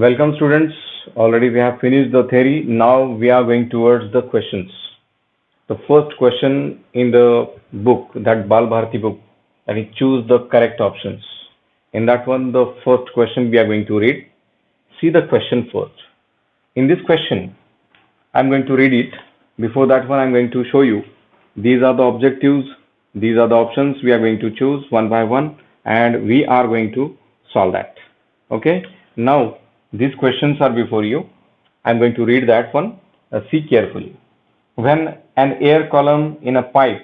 Welcome students. Already we have finished the theory. Now we are going towards the questions. The first question in the book, that Bal Bharati book, that is choose the correct options. In that one, the first question we are going to read. See the question first. In this question, I'm going to read it. Before that one, I'm going to show you. These are the objectives. These are the options we are going to choose one by one, and we are going to solve that. Okay. Now, these questions are before you. I'm going to read that one. See carefully. When an air column in a pipe,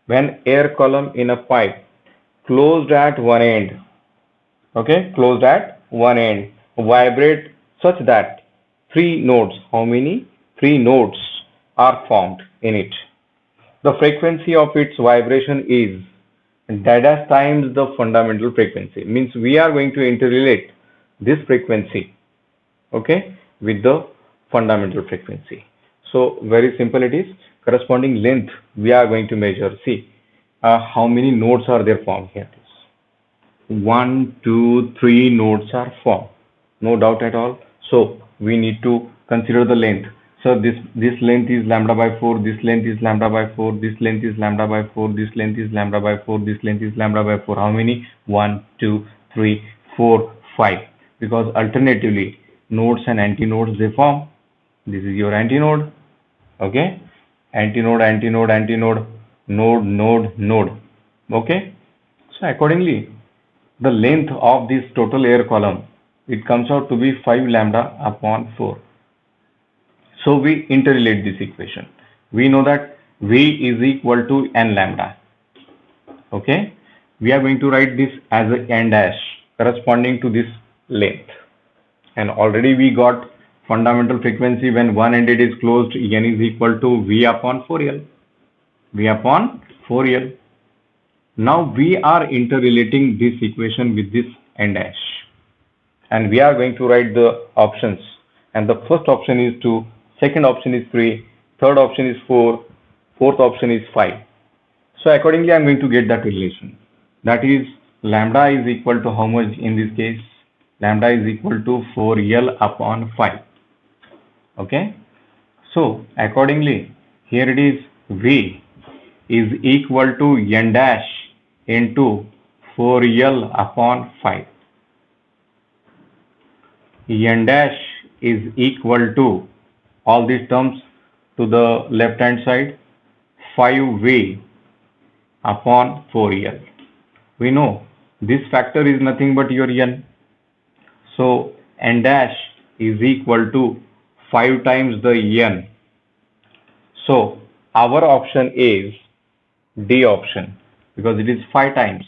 when air column in a pipe closed at one end, okay, closed at one end, vibrate such that three nodes, how many? Three nodes are formed in it. The frequency of its vibration is dash times the fundamental frequency. Means we are going to interrelate this frequency, okay, with the fundamental frequency. So very simple it is. Corresponding length we are going to measure. See how many nodes are there formed here. 1, 2, 3 nodes are formed. No doubt at all. So we need to consider the length. So this length is lambda by 4, this length is lambda by 4, this length is lambda by 4, this length is lambda by 4, this length is lambda by 4. How many? 1, 2, 3, 4, 5. Because alternatively nodes and antinodes they form. This is your antinode. Okay, antinode, antinode, antinode, node, node, node. Okay, so accordingly the length of this total air column, it comes out to be 5 lambda upon 4. So we interrelate this equation. We know that V is equal to n lambda. Okay, we are going to write this as a n dash corresponding to this length. And already we got fundamental frequency when one ended is closed, n is equal to V upon 4L. V upon 4L. Now we are interrelating this equation with this n dash. And we are going to write the options. And the first option is 2, second option is 3, third option is 4, fourth option is 5. So accordingly, I'm going to get that relation. That is lambda is equal to how much in this case? Lambda is equal to 4L upon 5. Okay. So accordingly, here it is V is equal to n dash into 4L upon 5. N dash is equal to all these terms to the left hand side, 5V upon 4L. We know this factor is nothing but your n. So n dash is equal to 5 times the n. So our option is D option because it is 5 times.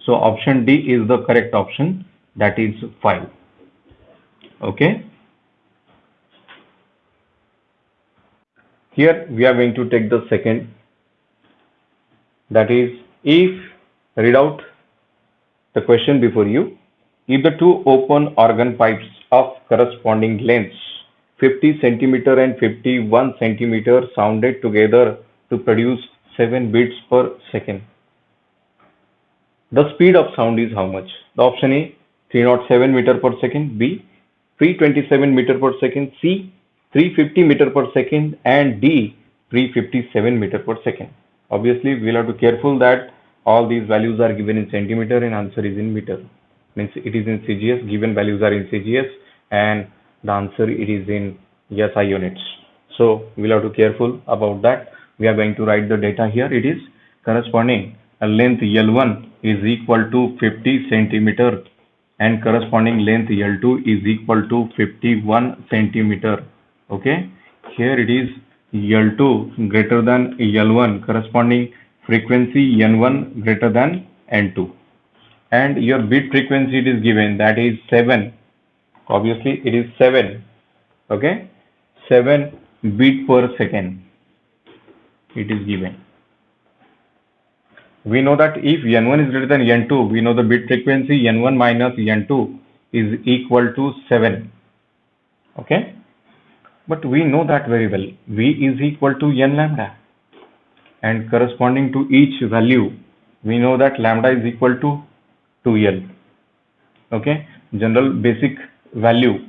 So option D is the correct option, that is 5. Okay. Here we are going to take the second, that is if, read out the question before you, if the two open organ pipes of corresponding lengths 50 centimeter and 51 centimeter sounded together to produce 7 beats per second, the speed of sound is how much? The option A 307 meter per second, B 327 meter per second, C 350 meter per second, and D 357 meter per second. Obviously we'll have to be careful that all these values are given in centimeter and answer is in meter. Means it is in CGS, given values are in CGS, and the answer it is in SI units. So we'll have to be careful about that. We are going to write the data here. It is corresponding a length L1 is equal to 50 centimeter and corresponding length L2 is equal to 51 centimeter. Okay, here it is L2 greater than L1, corresponding frequency N1 greater than N2, and your bit frequency it is given, that is 7. Obviously it is 7. Okay, 7 beat per second it is given. We know that if N1 is greater than N2, we know the bit frequency N1 minus N2 is equal to 7. Okay, but we know that very well. V is equal to n lambda, and corresponding to each value we know that lambda is equal to 2L. Okay, general basic value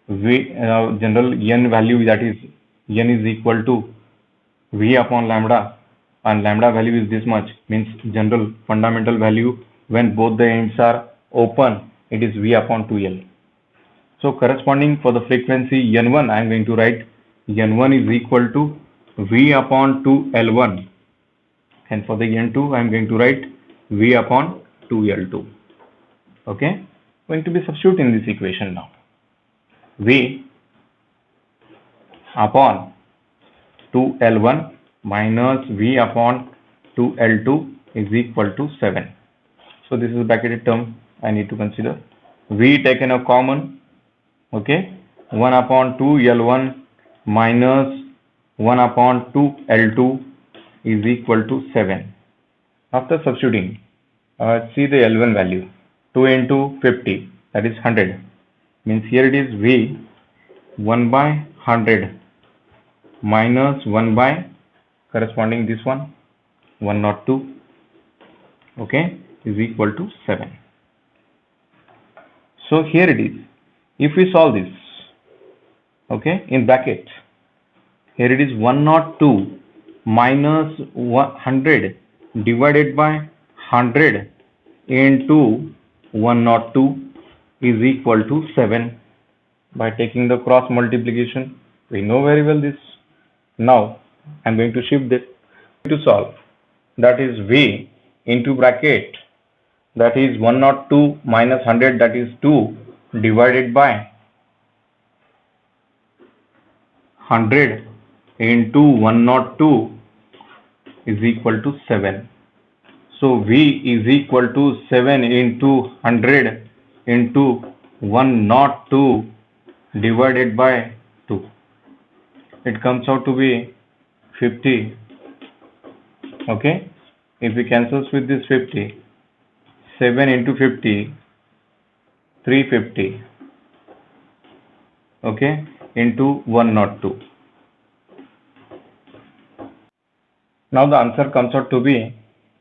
general n value, that is n is equal to V upon lambda, and lambda value is this much, means general fundamental value when both the ends are open, it is V upon 2L. So corresponding for the frequency N1, I am going to write N1 is equal to V upon 2L1, and for the N2 I am going to write V upon 2L2. Okay, going to be substituting this equation now. V upon 2L1 minus V upon 2L2 is equal to 7. So this is a bracketed term I need to consider. V taken a common, okay, 1 upon 2L1 minus 1 upon 2L2 is equal to 7. After substituting, see the L1 value, 2 into 50, that is 100. Means here it is V 1 by 100 minus 1 by corresponding this one 102, okay, is equal to 7. So here it is. If we solve this, okay, in bracket, here it is 102 minus 100 divided by 100 into 102 is equal to 7. By taking the cross multiplication, we know very well this. Now I am going to shift this to solve. That is V into bracket, that is 102 minus 100, that is 2, divided by 100 into 102 is equal to 7. So V is equal to 7 into 100 into 102 divided by 2. It comes out to be 50. Okay, if we cancels with this 50, 7 into 50, 350, okay, into 102. Now the answer comes out to be,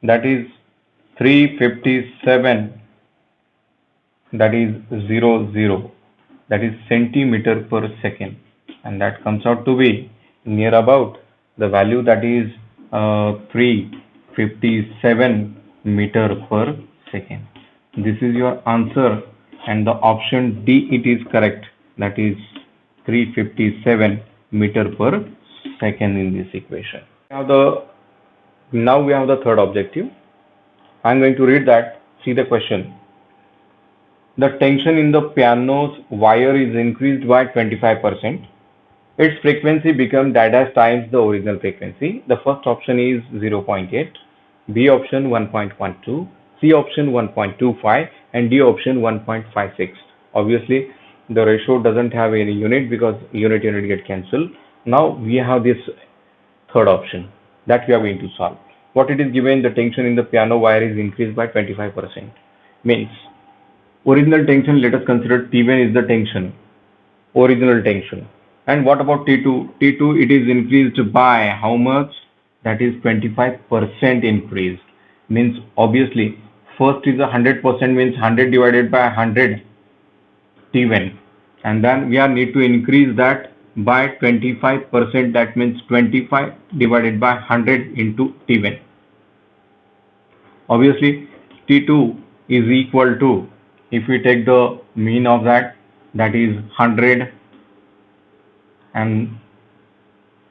that is 357, that is 00, that is centimeter per second, and that comes out to be near about the value, that is 357 meter per second. This is your answer, and the option D, it is correct, that is 357 meter per second in this equation. Now we have the third objective. I am going to read that. See the question. The tension in the piano's wire is increased by 25%. Its frequency becomes dash times the original frequency. The first option is 0.8, B option 1.12, C option 1.25, and D option 1.56. Obviously, the ratio doesn't have any unit because unit get cancelled. Now we have this third option that we are going to solve. What it is given, the tension in the piano wire is increased by 25%. Means original tension, let us consider T1 is the tension, original tension. And what about T2? T2, it is increased by how much? That is 25% increased. Means obviously first is 100%, means 100 divided by 100 T1, and then we are need to increase that by 25%, that means 25 divided by 100 into T1. Obviously T2 is equal to, if we take the mean of that, that is 100 and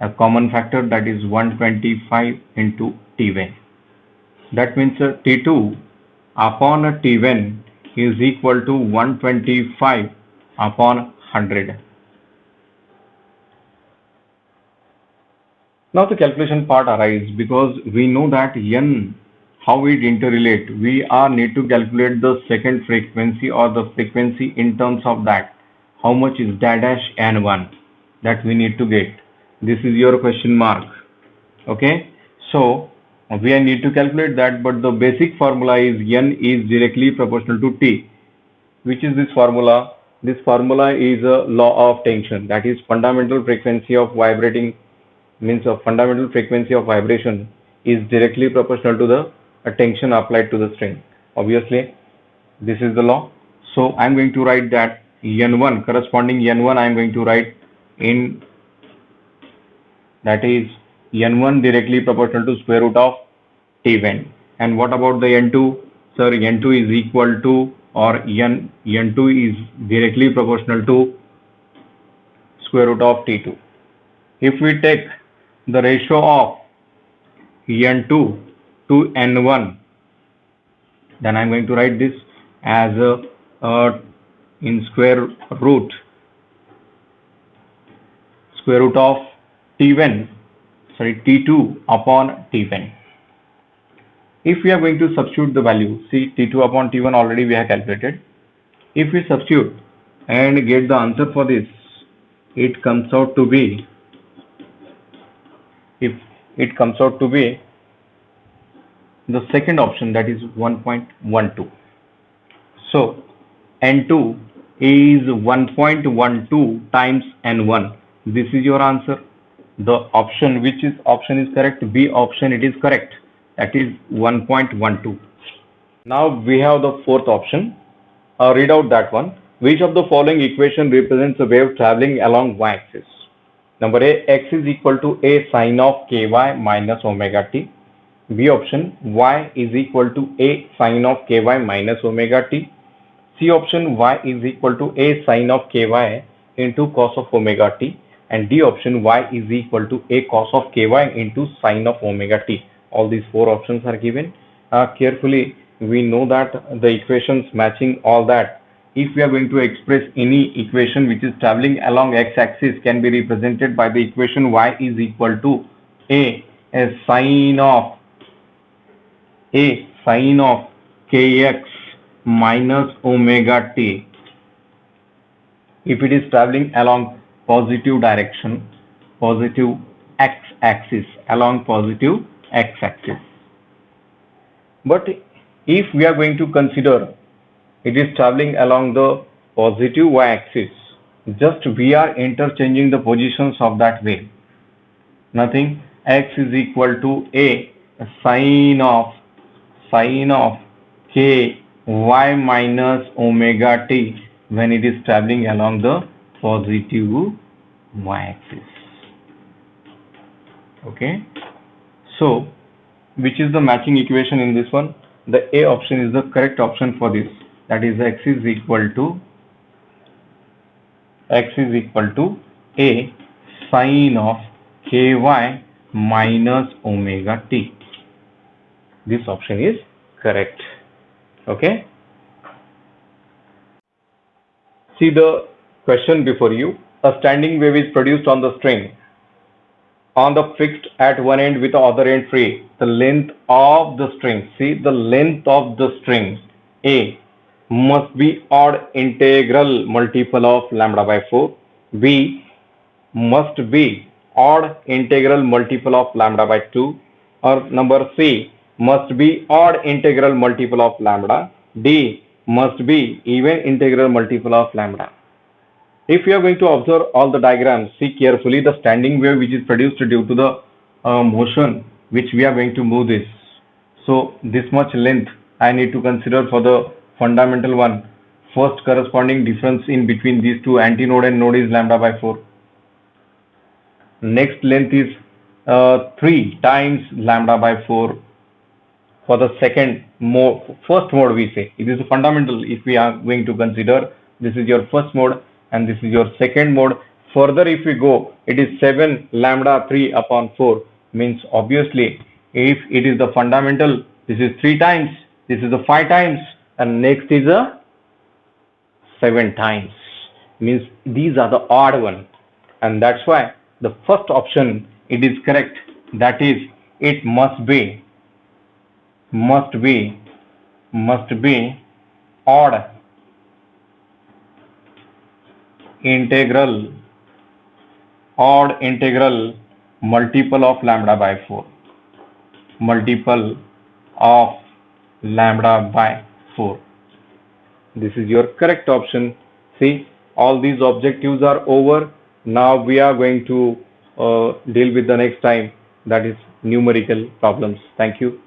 a common factor, that is 125 into T1. That means T2 upon a T1 is equal to 125 upon 100. Now the calculation part arises because we know that N, how it interrelate. We are need to calculate the second frequency or the frequency in terms of that. How much is dash N1? That we need to get. This is your question mark. Okay. So we need to calculate that, but the basic formula is N is directly proportional to T. Which is this formula? This formula is a law of tension. That is fundamental frequency of vibrating, means a fundamental frequency of vibration is directly proportional to the tension applied to the string. Obviously, this is the law. So I am going to write that n1, corresponding n1 I am going to write in, that is n1 directly proportional to square root of t1. And what about the n2? Sir, n2 is equal to, or n2 is directly proportional to square root of t2. If we take the ratio of n2 to n1, then I'm going to write this as in square root of t2 upon t1. If we are going to substitute the value, see, t2 upon t1 already we have calculated. If we substitute and get the answer for this, it comes out to be, the second option, that is 1.12. So n2 is 1.12 times n1. This is your answer. The option, which option is correct? B option, it is correct. That is 1.12. Now we have the fourth option. Read out that one. Which of the following equation represents a wave traveling along y-axis? Number A, x is equal to a sine of ky minus omega t. B option, y is equal to a sine of ky minus omega t. C option, y is equal to a sine of ky into cos of omega t. And D option, y is equal to a cos of ky into sine of omega t. All these four options are given. Carefully, we know that the equations matching all that, if we are going to express any equation which is traveling along x-axis, can be represented by the equation y is equal to a sine of kx minus omega t. If it is traveling along positive direction, positive x-axis, along positive x-axis. But if we are going to consider it is traveling along the positive y-axis, just we are interchanging the positions of that wave. Nothing. X is equal to a sine of k y minus omega t when it is traveling along the positive y-axis. Okay. So, which is the matching equation in this one? The A option is the correct option for this. That is, x is equal to a sine of ky minus omega t. This option is correct. Okay. See the question before you. A standing wave is produced on the string, on the fixed at one end with the other end free. The length of the string, see the length of the string A must be odd integral multiple of lambda by 4. B must be odd integral multiple of lambda by 2. Or number C must be odd integral multiple of lambda. D must be even integral multiple of lambda. If you are going to observe all the diagrams, see carefully the standing wave which is produced due to the motion which we are going to move this. So this much length I need to consider for the fundamental one. First corresponding difference in between these two antinode and node is lambda by 4. Next length is 3 times lambda by 4. For the second mode, first mode we say, it is a fundamental. If we are going to consider, this is your first mode and this is your second mode. Further if we go, it is 7 lambda 3 upon 4. Means obviously, if it is the fundamental, this is 3 times, this is the 5 times, and next is a 7 times. Means these are the odd one, and that's why the first option, it is correct. That is, it must be odd integral multiple of lambda by 4. Multiple of lambda by 4. This is your correct option. See, all these objectives are over. Now we are going to deal with the next time, that is numerical problems. Thank you.